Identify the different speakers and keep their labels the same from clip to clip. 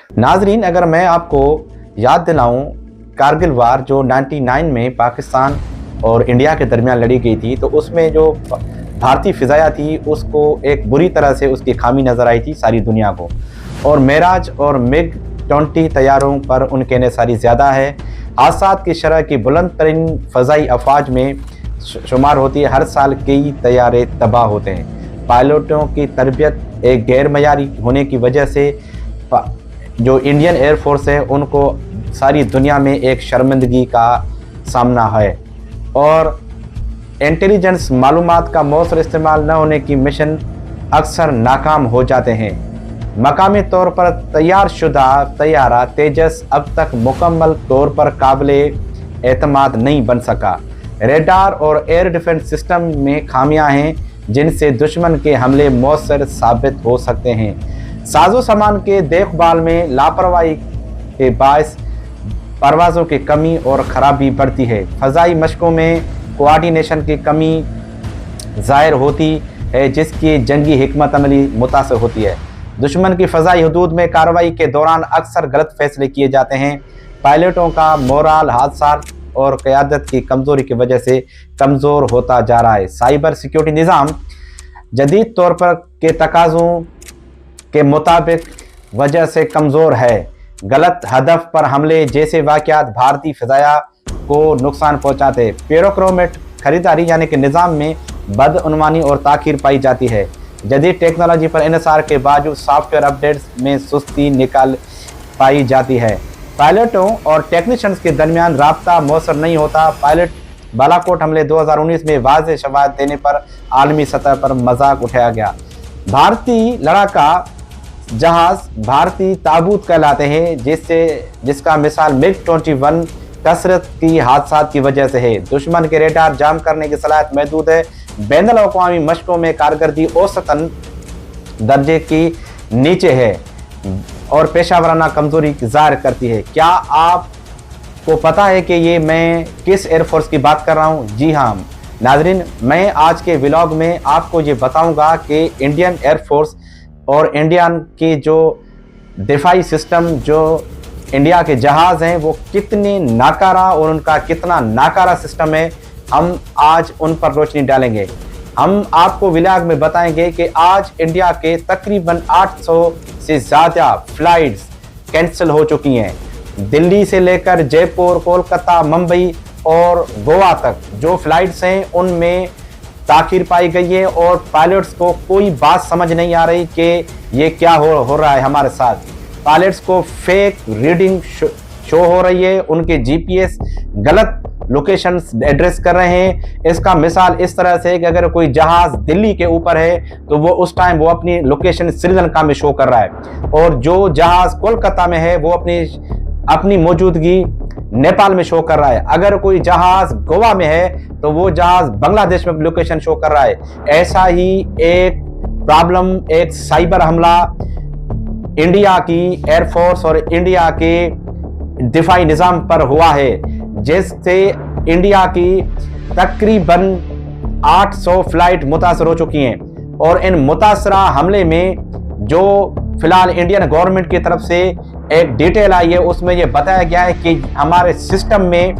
Speaker 1: नाजरीन, अगर मैं आपको याद दिलाऊं, कारगिल वार जो 99 में पाकिस्तान और इंडिया के दरमियान लड़ी गई थी, तो उसमें जो भारतीय फ़िज़ाया थी उसको एक बुरी तरह से उसकी खामी नज़र आई थी सारी दुनिया को। और मेराज और MiG-20 तैयारों पर उनके इंहिसारी ज़्यादा है। हादसात की शरह की बुलंद तरीन फ़ज़ाई अफवाज में शुमार होती है। हर साल कई तैयारे तबाह होते हैं। पायलटों की तरबियत एक गैर मयारी होने की वजह से जो इंडियन एयरफोर्स है उनको सारी दुनिया में एक शर्मिंदगी का सामना है। और इंटेलिजेंस मालूमात का मौसर इस्तेमाल न होने की मिशन अक्सर नाकाम हो जाते हैं। मकामी तौर पर तैयार शुदा तैयारा तेजस अब तक मुकम्मल तौर पर काबिले एतमाद नहीं बन सका। रेडार और एयर डिफेंस सिस्टम में खामियां हैं जिनसे दुश्मन के हमले मौसर साबित हो सकते हैं। साजो सामान के देखभाल में लापरवाही के बायस परवाज़ों की कमी और ख़राबी बढ़ती है। फ़ज़ाई मशकों में कोऑर्डिनेशन की कमी ज़ाहिर होती है जिसकी जंगी हिकमत अमली मुतासर होती है। दुश्मन की फ़ज़ाई हदूद में कार्रवाई के दौरान अक्सर गलत फ़ैसले किए जाते हैं। पायलटों का मोराल हादसा और क़यादत की कमज़ोरी की वजह से कमज़ोर होता जा रहा है। साइबर सिक्योरिटी निज़ाम जदीद तौर पर के तकाज़ों के मुताबिक वजह से कमज़ोर है। गलत हदफ पर हमले जैसे वाक़यात भारतीय फ़िज़ाया को नुकसान पहुँचाते। पेरोक्रोमेट खरीदारी यानी कि निज़ाम में बदउनवानी और ताख़ीर पाई जाती है। जदीद टेक्नोलॉजी पर इन्हिसार के बावजूद सॉफ्टवेयर अपडेट्स में सुस्ती निकाल पाई जाती है। पायलटों और टेक्नीशियंस के दरमियान राब्ता मौसर नहीं होता। पायलट बालाकोट हमले 2019 में वाज़ेह शवाहिद देने पर आलमी सतह पर मजाक उठाया गया। भारतीय लड़ाका जहाज़ भारतीय ताबूत कहलाते हैं जिसका मिसाल MiG-21 कसरत की हादसात की वजह से है। दुश्मन के रेडार जाम करने की सलाहियत महदूद है। बैनुल अक़वामी मशकों में कारकर्दगी औसतन दर्जे की नीचे है और पेशावराना कमज़ोरी ज़ाहिर करती है। क्या आपको पता है कि ये मैं किस एयरफोर्स की बात कर रहा हूँ? जी हाँ नाजरीन, मैं आज के व्लॉग में आपको ये बताऊंगा कि इंडियन एयरफोर्स और इंडियन की जो दिफाई सिस्टम, जो इंडिया के जहाज़ हैं, वो कितने नाकारा और उनका कितना नाकारा सिस्टम है। हम आज उन पर रोशनी डालेंगे। हम आपको व्लॉग में बताएंगे कि आज इंडिया के तकरीबन 800 से ज़्यादा फ़्लाइट्स कैंसिल हो चुकी हैं। दिल्ली से लेकर जयपुर, कोलकाता, मुंबई और गोवा तक जो फ़्लाइट्स हैं उनमें ताख़ीर पाई गई है और पायलट्स को कोई बात समझ नहीं आ रही कि ये क्या हो रहा है हमारे साथ। पायलट्स को फेक रीडिंग शो हो रही है। उनके GPS गलत लोकेशन एड्रेस कर रहे हैं। इसका मिसाल इस तरह से कि अगर कोई जहाज़ दिल्ली के ऊपर है तो वो उस टाइम वो अपनी लोकेशन श्रीलंका में शो कर रहा है, और जो जहाज़ कोलकाता में है वो अपनी मौजूदगी नेपाल में शो कर रहा है। अगर कोई जहाज़ गोवा में है तो वो जहाज़ बांग्लादेश में लोकेशन शो कर रहा है। ऐसा ही एक प्रॉब्लम, एक साइबर हमला इंडिया की एयरफोर्स और इंडिया के दिफाई निज़ाम पर हुआ है, जिससे इंडिया की तकरीबन 800 फ्लाइट मुतासर हो चुकी हैं। और इन मुतासरा हमले में जो फिलहाल इंडियन गवर्नमेंट की तरफ से एक डिटेल आई है उसमें यह बताया गया है कि हमारे सिस्टम में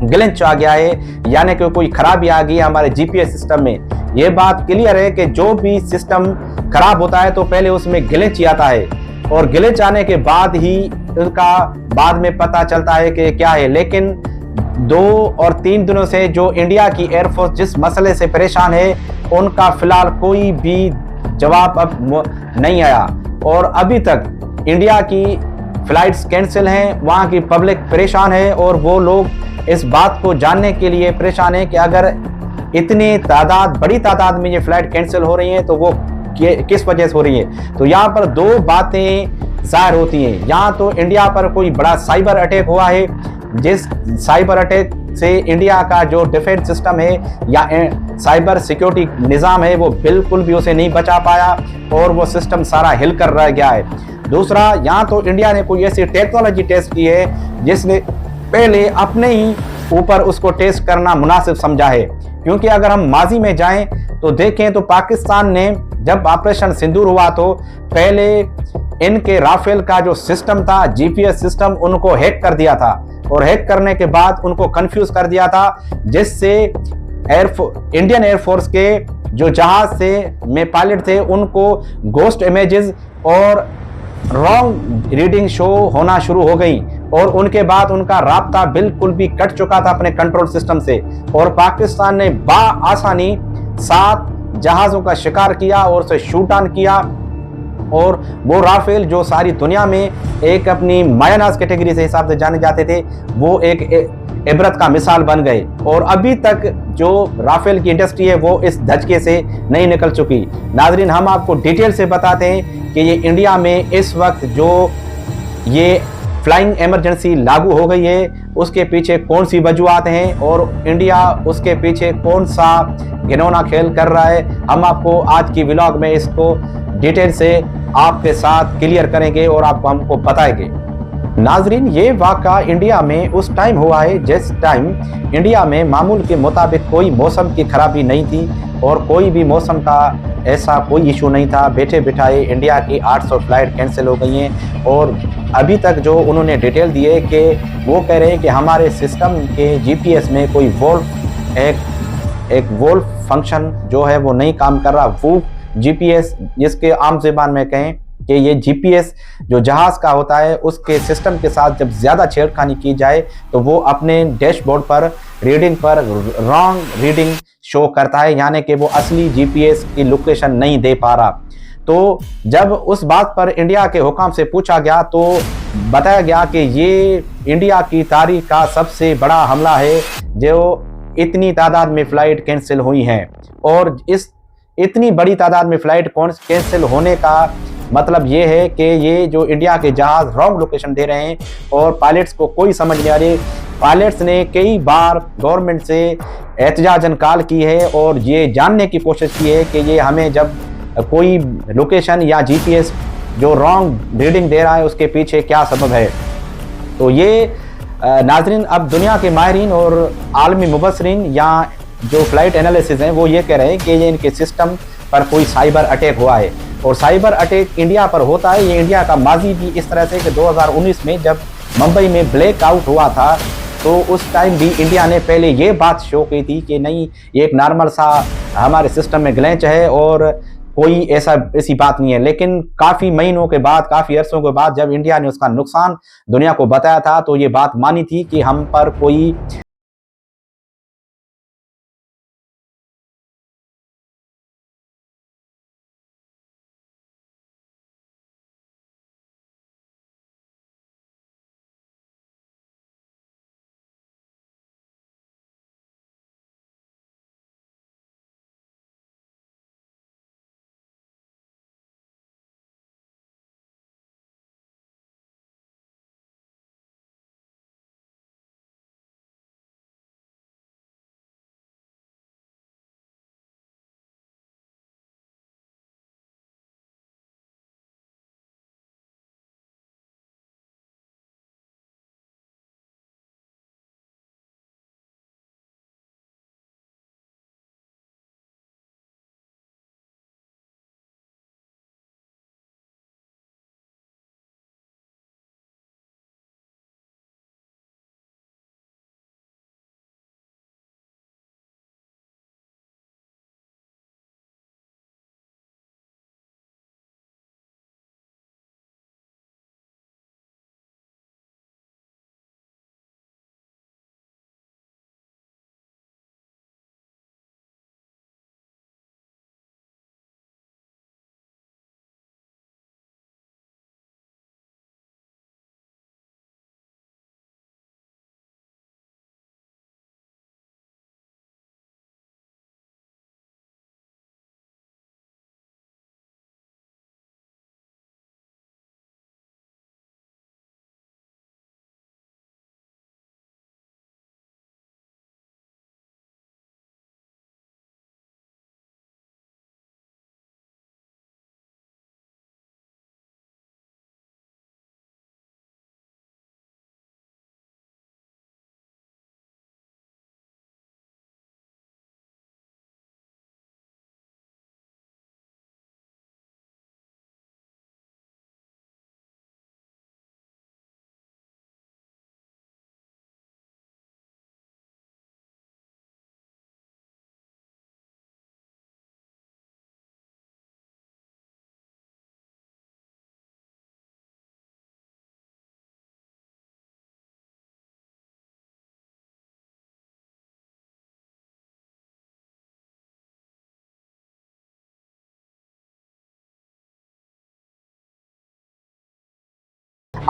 Speaker 1: ग्लिच आ गया है, यानी कि कोई खराबी आ गई है हमारे GPS सिस्टम में। यह बात क्लियर है कि जो भी सिस्टम खराब होता है तो पहले उसमें ग्लिच ही आता है और ग्लिच आने के बाद ही उनका बाद में पता चलता है कि क्या है। लेकिन 2 और 3 दिनों से जो इंडिया की एयरफोर्स जिस मसले से परेशान है उनका फिलहाल कोई भी जवाब अब नहीं आया और अभी तक इंडिया की फ्लाइट्स कैंसिल हैं। वहाँ की पब्लिक परेशान है और वो लोग इस बात को जानने के लिए परेशान है कि अगर इतनी बड़ी तादाद में ये फ्लाइट कैंसिल हो रही हैं तो वो किस वजह से हो रही है। तो यहाँ पर 2 बातें ज़ाहिर होती हैं। यहाँ तो इंडिया पर कोई बड़ा साइबर अटैक हुआ है, जिस साइबर अटैक से इंडिया का जो डिफेंस सिस्टम है या साइबर सिक्योरिटी निज़ाम है वो बिल्कुल भी उसे नहीं बचा पाया और वो सिस्टम सारा हिल कर रह गया है। दूसरा, यहाँ तो इंडिया ने कोई ऐसी टेक्नोलॉजी टेस्ट की है जिसने पहले अपने ही ऊपर उसको टेस्ट करना मुनासिब समझा है। क्योंकि अगर हम माजी में जाएं तो देखें तो पाकिस्तान ने जब ऑपरेशन सिंदूर हुआ तो पहले इनके राफेल का जो सिस्टम था, जीपीएस सिस्टम, उनको हैक कर दिया था और हैक करने के बाद उनको कंफ्यूज कर दिया था, जिससे इंडियन एयरफोर्स के जो जहाज से में पायलट थे उनको घोस्ट इमेजेस और रॉन्ग रीडिंग शो होना शुरू हो गई और उनके बाद उनका राब्ता बिल्कुल भी कट चुका था अपने कंट्रोल सिस्टम से और पाकिस्तान ने आसानी 7 जहाजों का शिकार किया और उसे शूट डाउन किया और वो राफेल जो सारी दुनिया में एक अपनी मायानाज कैटेगरी से हिसाब से जाने जाते थे, वो एक इबरत का मिसाल बन गए और अभी तक जो राफेल की इंडस्ट्री है वो इस धचके से नहीं निकल चुकी। नाजरीन, हम आपको डिटेल से बताते हैं कि ये इंडिया में इस वक्त जो ये फ्लाइंग इमरजेंसी लागू हो गई है उसके पीछे कौन सी वजूहत हैं और इंडिया उसके पीछे कौन सा घिनौना खेल कर रहा है, हम आपको आज की व्लॉग में इसको डिटेल से आपके साथ क्लियर करेंगे और आपको हमको बताएंगे। नाजरीन, ये वाक़ा इंडिया में उस टाइम हुआ है जिस टाइम इंडिया में मामूल के मुताबिक कोई मौसम की खराबी नहीं थी और कोई भी मौसम का ऐसा कोई इशू नहीं था। बैठे बिठाए इंडिया की 800 फ्लाइट कैंसिल हो गई हैं और अभी तक जो उन्होंने डिटेल दी है कि वो कह रहे हैं कि हमारे सिस्टम के जीपीएस में कोई एक वोल्फ फंक्शन जो है वो नहीं काम कर रहा। वो जीपीएस, जिसके आम ज़बान में कहें कि ये जीपीएस जो जहाज़ का होता है उसके सिस्टम के साथ जब ज़्यादा छेड़खानी की जाए तो वो अपने डैशबोर्ड पर रीडिंग पर रॉन्ग रीडिंग शो करता है, यानी कि वो असली जीपीएस की लोकेशन नहीं दे पा रहा। तो जब उस बात पर इंडिया के हुकाम से पूछा गया तो बताया गया कि ये इंडिया की तारीख का सबसे बड़ा हमला है जो इतनी तादाद में फ़्लाइट कैंसिल हुई हैं और इस इतनी बड़ी तादाद में फ़्लाइट कैंसिल होने का मतलब ये है कि ये जो इंडिया के जहाज़ रॉन्ग लोकेशन दे रहे हैं और पायलट्स को कोई समझ नहीं आ रही। पायलट्स ने कई बार गवर्नमेंट से एहतजाजन कॉल की है और ये जानने की कोशिश की है कि ये हमें जब कोई लोकेशन या जीपीएस जो रॉन्ग रीडिंग दे रहा है उसके पीछे क्या सबब है। तो ये नाजरीन, अब दुनिया के माहिरीन और आलमी मुबसरीन या जो फ्लाइट एनालिसिस हैं वो ये कह रहे हैं कि ये इनके सिस्टम पर कोई साइबर अटैक हुआ है और साइबर अटैक इंडिया पर होता है। ये इंडिया का माजी भी इस तरह से कि 2019 में जब मुंबई में ब्लैकआउट हुआ था तो उस टाइम भी इंडिया ने पहले ये बात शो की थी कि नहीं, ये एक नॉर्मल सा हमारे सिस्टम में ग्लिच है और कोई ऐसी बात नहीं है। लेकिन काफ़ी महीनों के बाद, काफ़ी अरसों के बाद जब इंडिया ने उसका नुकसान दुनिया को बताया था तो ये बात मानी थी कि हम पर कोई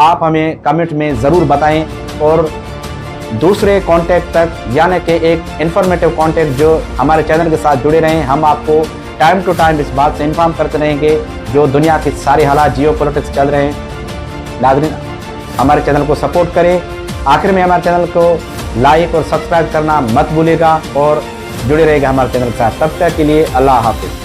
Speaker 1: आप हमें कमेंट में ज़रूर बताएं और दूसरे कॉन्टैक्ट तक, यानी कि एक इन्फॉर्मेटिव कॉन्टैक्ट जो हमारे चैनल के साथ जुड़े रहें। हम आपको टाइम टू टाइम इस बात से इन्फॉर्म करते रहेंगे जो दुनिया के सारे हालात जियो पॉलिटिक्स चल रहे हैं। नाज़रीन, हमारे चैनल को सपोर्ट करें। आखिर में हमारे चैनल को लाइक और सब्सक्राइब करना मत भूलिएगा और जुड़े रहेगा हमारे चैनल के साथ। तब तक के लिए अल्लाह हाफिज़।